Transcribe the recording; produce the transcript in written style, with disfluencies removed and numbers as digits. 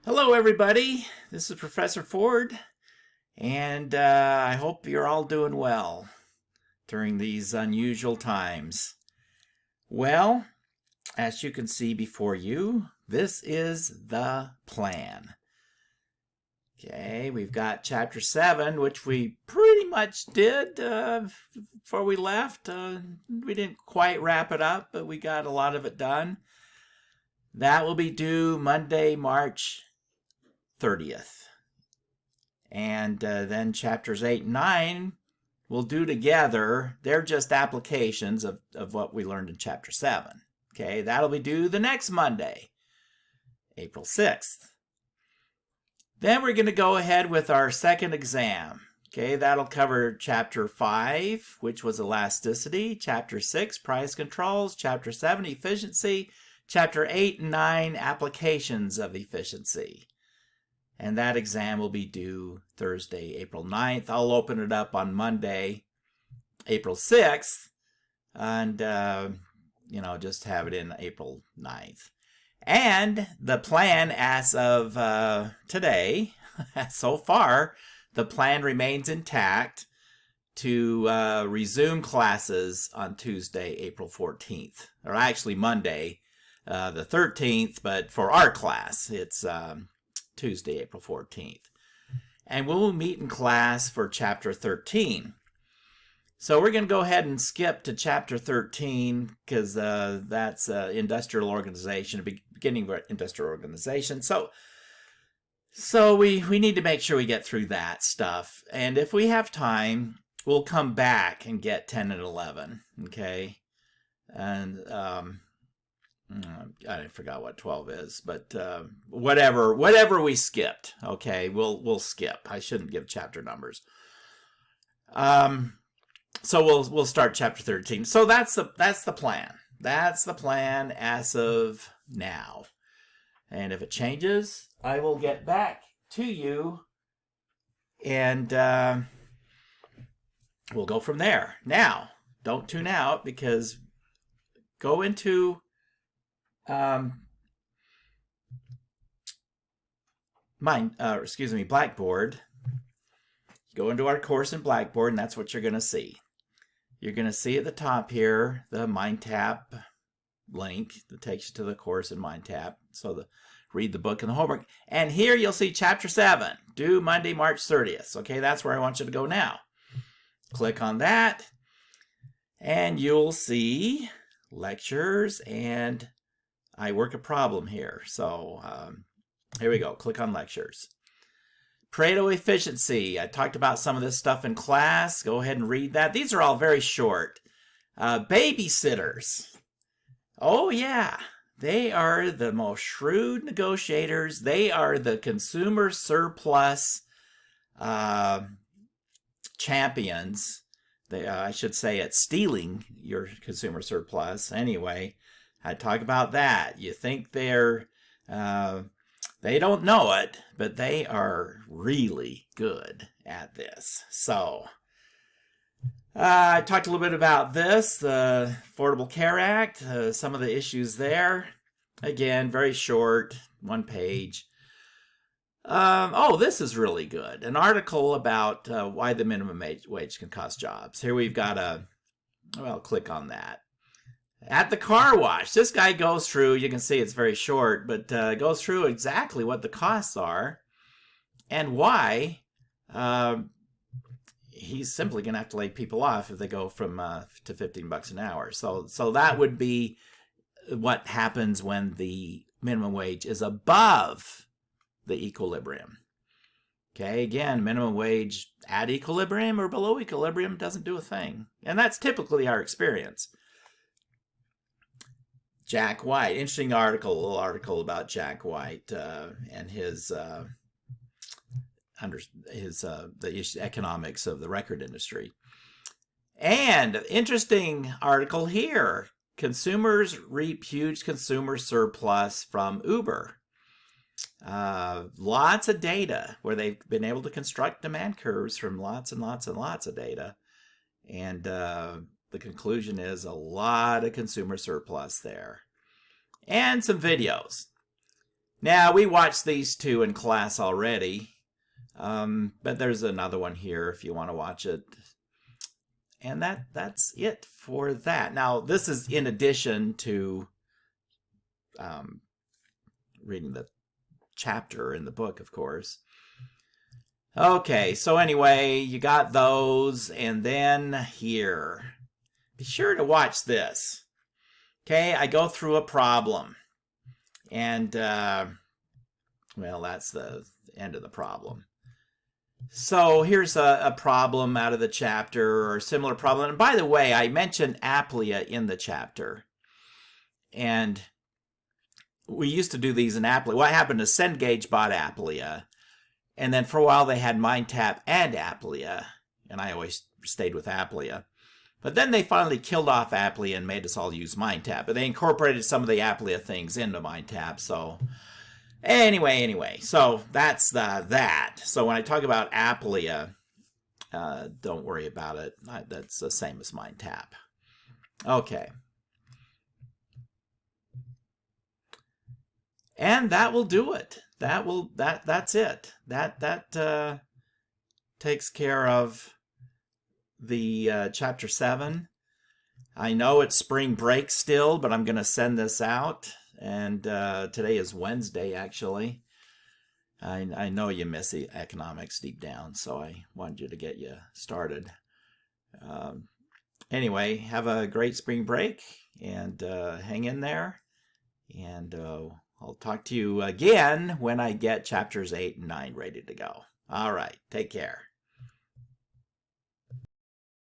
Hello, everybody. This is Professor Ford, and I hope you're all doing well during these unusual times. Well, as you can see before you, this is the plan. Okay, we've got Chapter 7, which we pretty much did before we left. We didn't quite wrap it up, but we got a lot of it done. That will be due Monday, March 30th. And then chapters 8 and 9 we'll do together. They're just applications of what we learned in chapter 7. Okay, that'll be due the next Monday, April 6th. Then we're going to go ahead with our second exam. Okay, that'll cover chapter 5, which was elasticity, chapter 6, price controls, chapter 7, efficiency, chapter 8 and 9, applications of efficiency. And that exam will be due Thursday, April 9th. I'll open it up on Monday, April 6th, and, just have it in April 9th. And the plan as of today, so far, the plan remains intact to resume classes on Tuesday, April 14th, or actually Monday, the 13th, but for our class, it's Tuesday, April 14th. And we'll meet in class for Chapter 13. So we're going to go ahead and skip to Chapter 13 because that's industrial organization, beginning of industrial organization. So we need to make sure we get through that stuff. And if we have time, we'll come back and get 10 and 11, okay? And I forgot what 12 is, but whatever we skipped, okay, we'll skip. I shouldn't give chapter numbers. So we'll start chapter 13. So that's the plan. That's the plan as of now. And if it changes, I will get back to you, and we'll go from there. Now, don't tune out because go into Blackboard. Go into our course in Blackboard, and that's what you're going to see. You're going to see at the top here the MindTap link that takes you to the course in MindTap. So read the book and the homework. And here you'll see Chapter 7, due Monday, March 30th. Okay, that's where I want you to go now. Click on that, and you'll see lectures, and I work a problem here. So here we go. Click on lectures. Pareto efficiency. I talked about some of this stuff in class. Go ahead and read that. These are all very short. Babysitters. Oh, yeah. They are the most shrewd negotiators. They are the consumer surplus champions. I should say at stealing your consumer surplus. Anyway, I talk about that. You think they don't know it, but they are really good at this. So, I talked a little bit about this, the Affordable Care Act, some of the issues there. Again, very short, one page. This is really good. An article about why the minimum wage can cost jobs. Here we've got click on that. At the car wash, this guy goes through, you can see it's very short, but goes through exactly what the costs are and why he's simply going to have to lay people off if they go from to $15 an hour. So that would be what happens when the minimum wage is above the equilibrium. Okay, again, minimum wage at equilibrium or below equilibrium doesn't do a thing. And that's typically our experience. Jack White, interesting article, a little article about Jack White and his economics of the record industry. And interesting article here: consumers reap huge consumer surplus from Uber. Lots of data where they've been able to construct demand curves from lots and lots and lots of data, and the conclusion is a lot of consumer surplus there. And some videos. Now, we watched these two in class already, but there's another one here if you want to watch it. And that's it for that. Now, this is in addition to reading the chapter in the book, of course. Okay, so anyway, you got those, and then here. Be sure to watch this. Okay, I go through a problem. And, well, that's the end of the problem. So here's a problem out of the chapter, or a similar problem. And by the way, I mentioned Applia in the chapter. And we used to do these in Applia. What happened is Cengage bought Applia. And then for a while they had MindTap and Applia. And I always stayed with Applia. But then they finally killed off Applia and made us all use MindTap. But they incorporated some of the Applia things into MindTap. So anyway. So that's that. So when I talk about Applia, don't worry about it. That's the same as MindTap. Okay. And that will do it. That's it. That takes care of the chapter 7. I know it's spring break still, but I'm going to send this out. And today is Wednesday, actually. I know you miss the economics deep down, so I wanted you to get you started. Anyway, have a great spring break, and hang in there. And I'll talk to you again when I get chapters 8 and 9 ready to go. All right, take care.